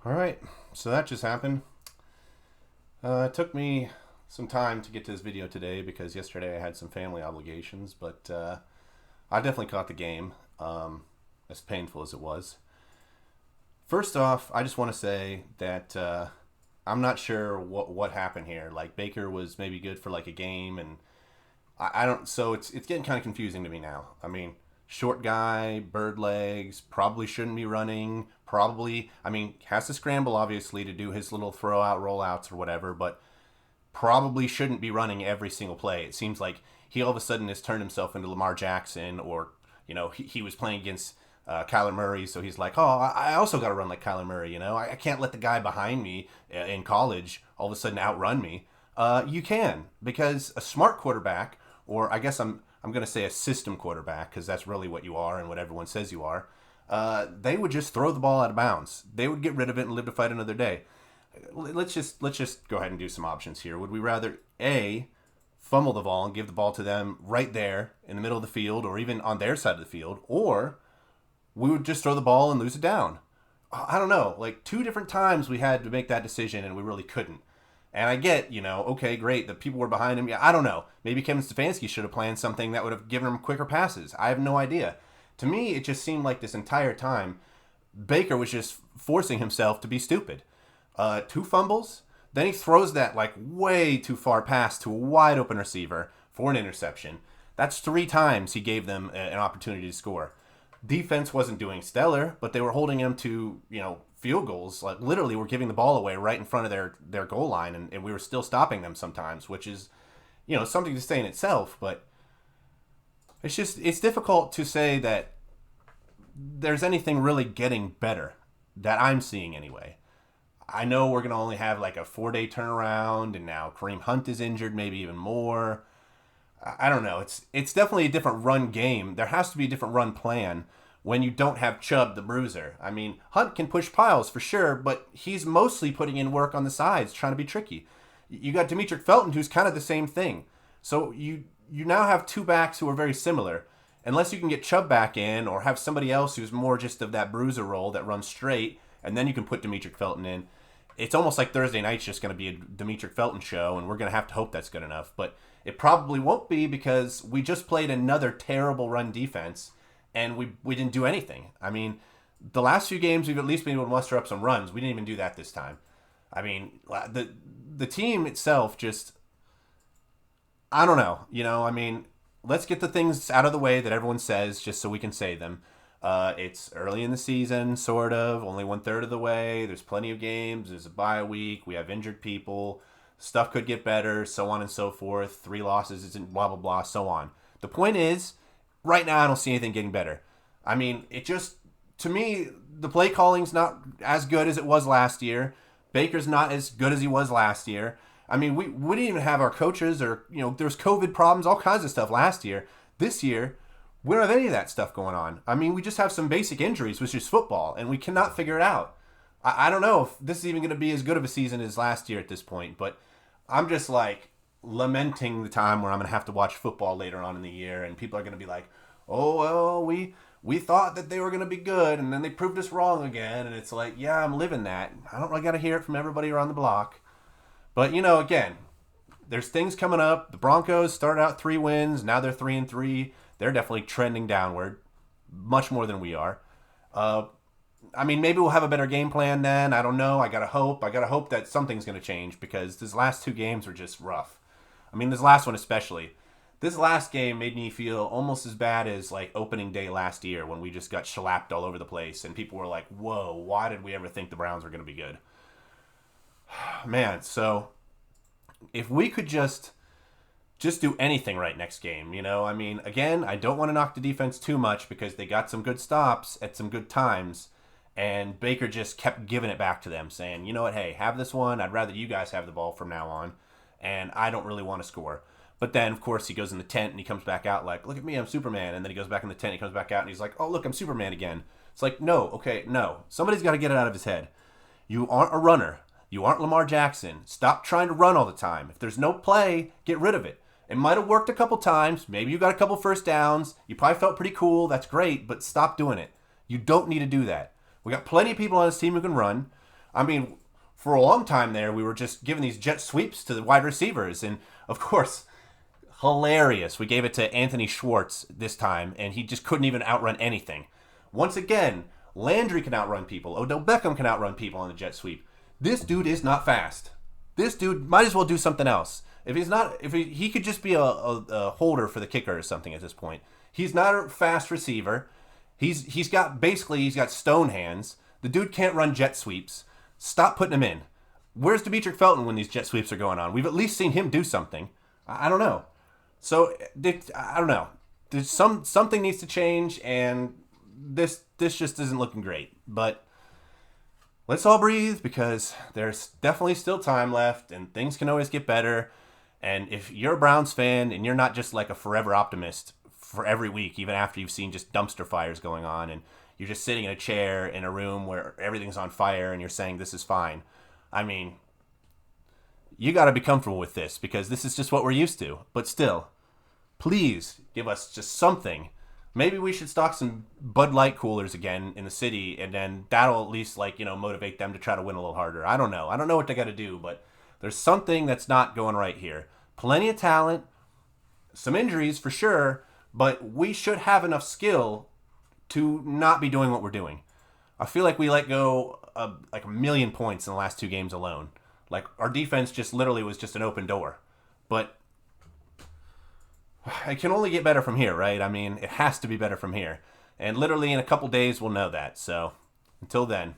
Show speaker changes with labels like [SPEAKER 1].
[SPEAKER 1] All right, so that just happened. It took me some time to get to this video today because yesterday I had some family obligations, but I definitely caught the game, as painful as it was. First off, I just want to say that I'm not sure what happened here. Like Baker was maybe good for like a game, and I don't. So it's getting kind of confusing to me now. I mean, short guy, bird legs, probably shouldn't be running. Probably, I mean, has to scramble obviously to do his little throw out rollouts or whatever, but probably shouldn't be running every single play. It seems like he all of a sudden has turned himself into Lamar Jackson, or he was playing against Kyler Murray, so he's like, oh, I also got to run like Kyler Murray. I can't let the guy behind me in college all of a sudden outrun me. You can, because a smart quarterback, or I guess I'm going to say a system quarterback, because that's really what you are and what everyone says you are. They would just throw the ball out of bounds. They would get rid of it and live to fight another day. Let's just go ahead and do some options here. Would we rather A, fumble the ball and give the ball to them right there in the middle of the field, or even on their side of the field, or we would just throw the ball and lose it down? I don't know. Like two different times we had to make that decision and we really couldn't. And I get, okay, great, the people were behind him. Yeah, I don't know. Maybe Kevin Stefanski should have planned something that would have given him quicker passes. I have no idea. To me, it just seemed like this entire time, Baker was just forcing himself to be stupid. Two fumbles, then he throws that like way too far pass to a wide open receiver for an interception. That's three times he gave them an opportunity to score. Defense wasn't doing stellar, but they were holding him to, field goals. Like literally we're giving the ball away right in front of their goal line, and we were still stopping them sometimes, which is, something to say in itself, but it's difficult to say that there's anything really getting better that I'm seeing anyway. I know we're going to only have like a 4-day turnaround, and now Kareem Hunt is injured, maybe even more. I don't know. It's definitely a different run game. There has to be a different run plan when you don't have Chubb the bruiser. I mean, Hunt can push piles for sure, but he's mostly putting in work on the sides, trying to be tricky. You got Demetric Felton, who's kind of the same thing. So you now have two backs who are very similar. Unless you can get Chubb back in, or have somebody else who's more just of that bruiser role that runs straight, and then you can put Demetric Felton in. It's almost like Thursday night's just going to be a Demetric Felton show, and we're going to have to hope that's good enough. But it probably won't be, because we just played another terrible run defense, and we didn't do anything. I mean, the last few games we've at least been able to muster up some runs. We didn't even do that this time. I mean, the team itself just, I don't know. I mean, let's get the things out of the way that everyone says just so we can say them. It's early in the season, sort of, only 1/3 of the way. There's plenty of games. There's a bye week. We have injured people. Stuff could get better, so on and so forth. 3 losses isn't blah, blah, blah, so on. The point is, right now I don't see anything getting better. I mean, to me, the play calling's not as good as it was last year. Baker's not as good as he was last year. I mean, we didn't even have our coaches, or, there's COVID problems, all kinds of stuff last year. This year, we don't have any of that stuff going on. I mean, we just have some basic injuries, which is football, and we cannot figure it out. I don't know if this is even going to be as good of a season as last year at this point, but I'm just like lamenting the time where I'm going to have to watch football later on in the year, and people are going to be like, oh, well, we thought that they were going to be good, and then they proved us wrong again, and it's like, yeah, I'm living that. I don't really got to hear it from everybody around the block. But, again, there's things coming up. The Broncos started out 3 wins. Now they're 3-3. They're definitely trending downward, much more than we are. I mean, maybe we'll have a better game plan then. I don't know. I gotta hope that something's gonna change, because these last 2 games were just rough. I mean, this last one especially. This last game made me feel almost as bad as like opening day last year, when we just got shellapped all over the place, and people were like, "Whoa, why did we ever think the Browns were gonna be good?" Man, so if we could just do anything right next game, I mean, again, I don't want to knock the defense too much, because they got some good stops at some good times, and Baker just kept giving it back to them, saying, you know what, hey, have this one. I'd rather you guys have the ball from now on, and I don't really want to score. But then, of course, he goes in the tent, and he comes back out like, look at me, I'm Superman. And then he goes back in the tent, he comes back out, and he's like, oh, look, I'm Superman again. It's like, no, okay, no. Somebody's got to get it out of his head. You aren't a runner. You aren't Lamar Jackson. Stop trying to run all the time. If there's no play, get rid of it. It might have worked a couple times. Maybe you got a couple first downs. You probably felt pretty cool. That's great, but stop doing it. You don't need to do that. We got plenty of people on this team who can run. I mean, for a long time there, we were just giving these jet sweeps to the wide receivers. And, of course, hilarious. We gave it to Anthony Schwartz this time, and he just couldn't even outrun anything. Once again, Landry can outrun people. Odell Beckham can outrun people on the jet sweep. This dude is not fast. This dude might as well do something else. If he's not, if he could just be a holder for the kicker or something at this point. He's not a fast receiver. He's got stone hands. The dude can't run jet sweeps. Stop putting him in. Where's Demetric Felton when these jet sweeps are going on? We've at least seen him do something. I don't know. So I don't know. There's something needs to change, and this just isn't looking great. But let's all breathe, because there's definitely still time left, and things can always get better. And if you're a Browns fan and you're not just like a forever optimist for every week, even after you've seen just dumpster fires going on, and you're just sitting in a chair in a room where everything's on fire and you're saying this is fine, I mean, you got to be comfortable with this, because this is just what we're used to. But still, please give us just something. Maybe we should stock some Bud Light coolers again in the city, and then that'll at least motivate them to try to win a little harder. I don't know what they got to do, but there's something that's not going right here. Plenty of talent, some injuries for sure, but we should have enough skill to not be doing what we're doing. I feel like we let go of like 1 million points in the last 2 games alone. Like, our defense just literally was just an open door. But it can only get better from here, right? I mean, it has to be better from here. And literally in a couple days, we'll know that. So, until then.